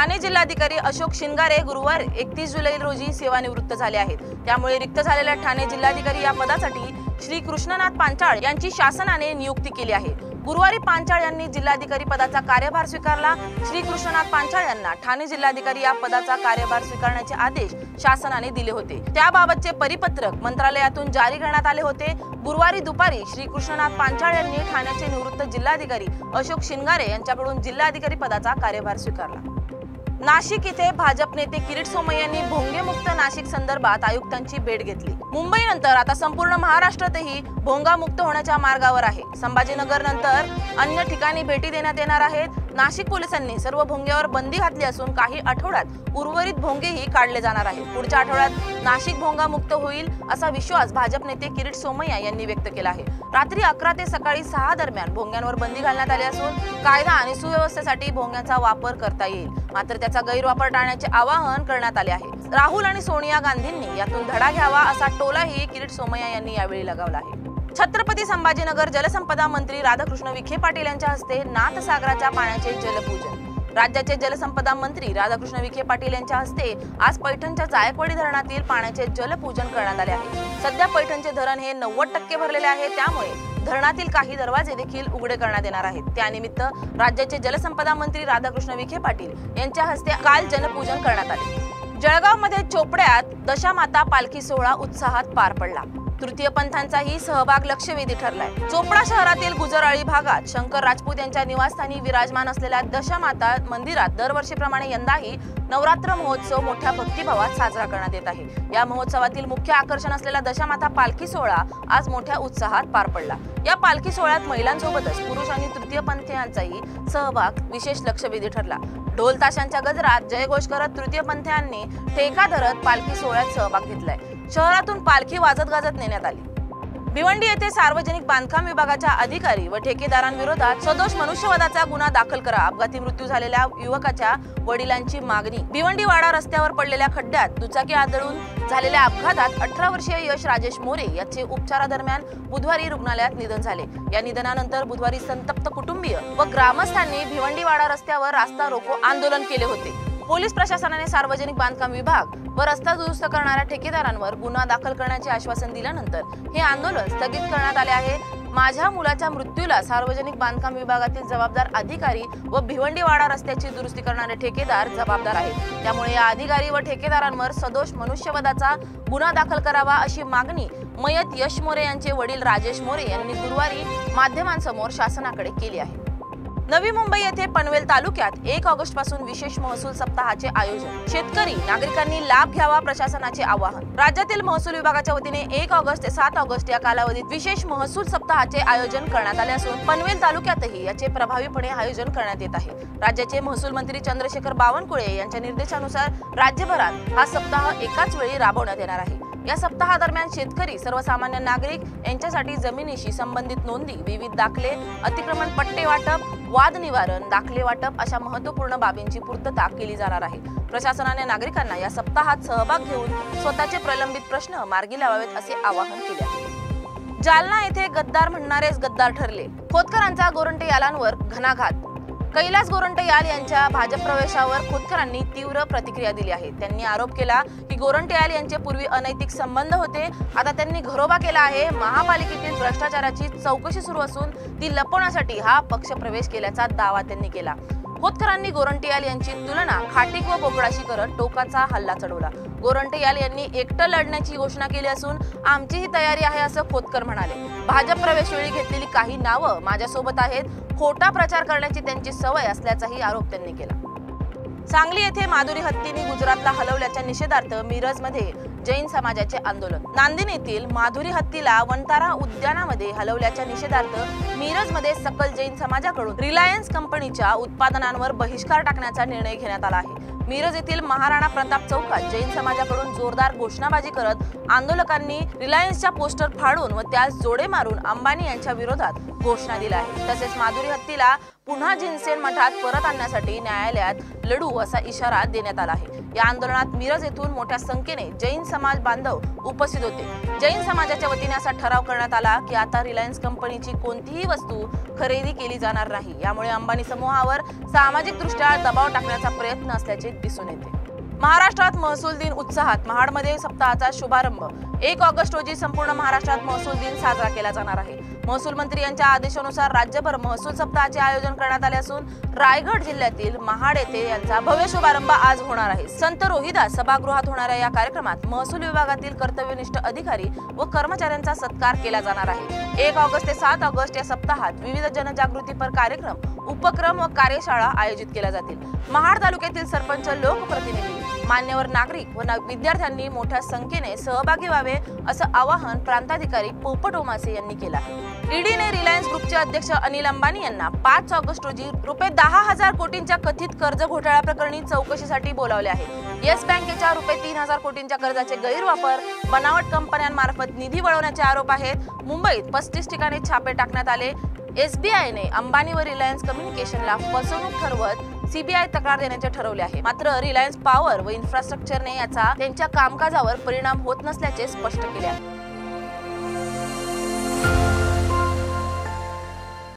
ठाणे जिल्हाधिकारी अशोक शिंगारे गुरुवार 31 जुलै रोजी सेवानिवृत्त झाले आहेत। त्यामुळे रिक्त झालेल्या ठाणे जिल्हाधिकारी या पदासाठी श्री कृष्णनाथ पांचाळ यांची शासनाने नियुक्ती केली आहे। गुरुवारी पांचाळ यांनी जिल्हाधिकारी पदाचा कार्यभार स्वीकारला। श्री कृष्णनाथ पांचाळ यांना ठाणे जिल्हाधिकारी या पदाचा कार्यभार स्वीकारण्याचे आदेश शासनाने दिले होते। त्याबाबतचे परिपत्रक मंत्रालयातून जारी करण्यात आले होते। गुरुवारी दुपारी श्री कृष्णनाथ पांचाळ यांनी ठाण्याचे निवृत्त जिल्हाधिकारी अशोक शिंगारे यांच्याकडून जिल्हाधिकारी पदाचा कार्यभार स्वीकारला। नाशिक येथे भाजप नेते किरीट सोमय्या यांनी भोंगेमुक्त नाशिक संदर्भात आयुक्तांची भेट घेतली। मुंबईनंतर आता संपूर्ण महाराष्ट्रातही भोंगामुक्त होण्याच्या मार्गावर आहे। संभाजीनगर नंतर अन्य ठिकाणी भेटी देण्यात येणार आहेत। नाशिक पोलिसांनी सर्व भोंग्यावर बंदी घातली असून काही आठवड्यात उर्वरित भोंगेही काढले जाणार आहेत। पुढच्या आठवड्यात नाशिक भोंगामुक्त होईल असा विश्वास भाजप नेते किरीट सोमय्या यांनी व्यक्त केला आहे। रात्री 11 ते सकाळी 6 दरम्यान भोंग्यांवर बंदी घालण्यात आली असून कायदा आणि सुव्यवस्थेसाठी भोंग्यांचा वापर करता येईल, मात्र त्याचा गैरवापर टाळण्याचे आवाहन करण्यात आले आहे। राहुल आणि सोनिया गांधींनी यातून धडा घ्यावा असा टोलाही किरीट सोमय्या यांनी यावेळी लगावला आहे। छत्रपती संभाजीनगर जलसंपदा मंत्री राधाकृष्ण विखे पाटील यांच्या हस्ते नाथसागराच्या पाण्याचे जलपूजन। राज्याचे जलसंपदा मंत्री राधाकृष्ण विखे पाटील यांच्या हस्ते आज पैठणच्या जायकवाडी धरणातील पाण्याचे जलपूजन करण्यात आले आहे। सध्या पैठणचे धरण हे 90% भरलेले आहे, त्यामुळे धरणातील काही दरवाजे देखील उघडे करण्यात येणार आहेत। त्यानिमित्त राज्याचे जलसंपदा मंत्री राधाकृष्ण विखे पाटील यांच्या हस्ते काल जलपूजन करण्यात आले। जळगावमध्ये चोपड्यात दशामाता पालखी सोहळा उत्साहात पार पडला। तृतीय पंथांचाही सहभाग लक्षवेधी ठरलाय। चोपडा शहरातील गुजराळी भागात शंकर राजपूत यांच्या निवासस्थानी विराजमान असलेल्या दशामाता मंदिरात दरवर्षीप्रमाणे यंदाही नवरात्र महोत्सव मोठ्या भक्तिभावात साजरा करण्यात येत आहे। या महोत्सवातील मुख्य आकर्षण असलेला दशामाता पालखी सोहळा आज मोठ्या उत्साहात पार पडला। या पालखी सोहळ्यात महिलांसोबतच पुरुष आणि तृतीय पंथीयांचाही सहभाग विशेष लक्षवेधी ठरला। ढोल ताशांच्या गजरात जयघोष करत तृतीय पंथीयांनी ठेका धरत पालखी सोहळ्यात सहभाग घेतलाय। शहरातून पालखी वाजत गाजत नेण्यात आली। भिवंडी येथे सार्वजनिक बांधकाम विभागाच्या अधिकारी व ठेकेदारांविरोधात सदोष मनुष्यवधाचा गुन्हा दाखल करा। अपघाती मृत्यू झालेल्या युवकाच्या वडिलांची मागणी। भिवंडी वाडा रस्त्यावर पडलेल्या खड्ड्यात दुचाकी आदळून झालेल्या अपघातात 18 वर्षीय यश राजेश मोरे याचे उपचारादरम्यान बुधवारी रुग्णालयात निधन झाले। या निधनानंतर बुधवारी संतप्त कुटुंबीय व ग्रामस्थांनी भिवंडी वाडा रस्त्यावर रास्ता रोको आंदोलन केले होते। पोलीस प्रशासनाने सार्वजनिक बांधकाम विभाग व रस्ता दुरुस्त करणाऱ्या ठेकेदारांवर गुन्हा दाखल करण्याचे आश्वासन दिल्यानंतर हे आंदोलन स्थगित करण्यात आले आहे। माझ्या मुलाच्या मृत्यूला सार्वजनिक बांधकाम विभागातील जबाबदार अधिकारी व भिवंडी वाडा रस्त्याची दुरुस्ती करणारे ठेकेदार जबाबदार आहेत, त्यामुळे या अधिकारी व ठेकेदारांवर सदोष मनुष्यवधाचा गुन्हा दाखल करावा अशी मागणी मयत यश मोरे यांचे वडील राजेश मोरे यांनी गुरुवारी माध्यमांसमोर शासनाकडे केली आहे। नवी मुंबई येथे पनवेल तालुक्यात 1 ऑगस्ट पासून विशेष महसूल सप्ताहाचे आयोजन। शेतकरी नागरिकांनी लाभ घ्यावा प्रशासनाचे आवाहन। राज्यातील महसूल विभागाच्या वतीने 1 ऑगस्ट ते 7 ऑगस्ट या कालावधीत विशेष महसूल सप्ताहाचे आयोजन करण्यात आले असून पनवेल तालुक्यातही याचे प्रभावीपणे आयोजन करण्यात येत आहे। राज्याचे महसूल मंत्री चंद्रशेखर बावनकुळे यांच्या निर्देशानुसार राज्यभरात हा सप्ताह एकाच वेळी राबवण्यात येणार आहे। या सप्ताहादरम्यान शेतकरी, सर्वसामान्य नागरिक यांच्यासाठी जमिनीशी संबंधित नोंदी, विविध दाखले, अतिक्रमण पट्टे वाटप, वाद निवारण, दाखले वाटप अशा महत्त्वपूर्ण बाबींची पूर्तता केली जाणार आहे। प्रशासनाने नागरिकांना या सप्ताहात सहभाग घेऊन स्वतःचे प्रलंबित प्रश्न मार्गी लावावेत असे आवाहन केले आहे। जालना येथे गद्दार म्हणणारेच गद्दार ठरले। खोतकरांचा गोरंटे यालांवर घणाघात। कैलास गोरंटेयाल यांच्या भाजप प्रवेशावर खोतकरांनी तीव्र प्रतिक्रिया दिली आहे। त्यांनी आरोप केला की गोरंटेयाल यांचे पूर्वी अनैतिक संबंध होते, आता त्यांनी घरोबा केला आहे। महापालिकेतील भ्रष्टाचाराची चौकशी सुरू असून ती लपवण्यासाठी हा पक्ष प्रवेश केल्याचा दावा त्यांनी केला। खोतकरांनी गोरंटेयाल यांची तुलना खाटीक व बोकडाशी करत टोकाचा हल्ला चढवला। गोरंटेयाल यांनी एकटं लढण्याची घोषणा केली असून आमचीही तयारी आहे असं खोतकर म्हणाले। भाजप प्रवेशवेळी घेतलेली काही नावं माझ्यासोबत आहेत, खोटा प्रचार करण्याची त्यांची सवय असल्याचाही आरोप त्यांनी केला। सांगली येथे माधुरी हत्तीने गुजरातला हलवल्याच्या निषेधार्थ मिरजमध्ये जैन समाजाचे आंदोलन। नांदेड येथील माधुरी हत्तीला वनतारा उद्यानामध्ये हलवल्याच्या निषेधार्थ मिरजमध्ये सकल जैन समाजाकडून रिलायन्स कंपनीच्या उत्पादनांवर बहिष्कार टाकण्याचा निर्णय घेण्यात आला आहे। मिरज येथील महाराणा प्रताप चौकात जैन समाजाकडून जोरदार घोषणाबाजी करत आंदोलकांनी रिलायन्सच्या पोस्टर फाडून व त्यास जोडे मारून अंबानी यांच्या विरोधात घोषणा दिल्या आहेत। तसेच माधुरी हत्तीला पुन्हा जिनसेन मठात परत आणण्यासाठी न्यायालयात लढू असा इशारा देण्यात आला आहे। या आंदोलनात मिरज येथून मोठ्या संख्येने जैन समाज बांधव उपस्थित होते। जैन समाजाच्या वतीने असा ठराव करण्यात आला की आता रिलायन्स कंपनीची कोणतीही वस्तू खरेदी केली जाणार नाही। यामुळे अंबानी समूहावर सामाजिक दृष्ट्या दबाव टाकण्याचा प्रयत्न असल्याचे दिसून येते। महाराष्ट्रात महसूल दिन उत्साहात, महाडमध्ये सप्ताहाचा शुभारंभ। 1 ऑगस्ट रोजी संपूर्ण महाराष्ट्रात महसूल दिन साजरा केला जाणार आहे। महसूल मंत्री यांच्या आदेशानुसार राज्यभर महसूल सप्ताहाचे आयोजन करण्यात आले असून रायगड जिल्ह्यातील महाड येथे यांचा भव्य शुभारंभ आज होणार आहे। संत रोहिदास सभागृहात होणाऱ्या या कार्यक्रमात महसूल विभागातील कर्तव्यनिष्ठ अधिकारी व कर्मचाऱ्यांचा सत्कार केला जाणार आहे। 1 ऑगस्ट ते 7 ऑगस्ट या सप्ताहात विविध जनजागृतीपर कार्यक्रम, उपक्रम व कार्यशाळा आयोजित केल्या जातील। महाड तालुक्यातील सरपंच, लोकप्रतिनिधी, मान्यवर नागरिक व विद्यार्थ्यांनी मोठ्या संख्येने सहभागी व्हावे असं आवाहन प्रांताधिकारी पोपट ओमासे यांनी केलं आहे। ईडीने रिलायन्स ग्रुपचे अध्यक्ष अनिल अंबानी यांना 5 ऑगस्ट रोजी रुपये 10,000 कोटींच्या कथित कर्ज घोटाळा प्रकरणी चौकशीसाठी बोलावले आहे। येस बँकेच्या रुपये 3,000 कोटींच्या कर्जाचे गैरवापर, बनावट कंपन्यांमार्फत निधी वळवण्याचे आरोप आहेत। मुंबईत 35 ठिकाणी छापे टाकण्यात आले। SBIने अंबानी व रिलायन्स कम्युनिकेशनला फसवणूक ठरवत CBI तक्रार देण्याचे ठरवले आहे। मात्र रिलायन्स पॉवर व इन्फ्रास्ट्रक्चरने याचा त्यांच्या कामकाजावर परिणाम होत नसल्याचे स्पष्ट केले आहे।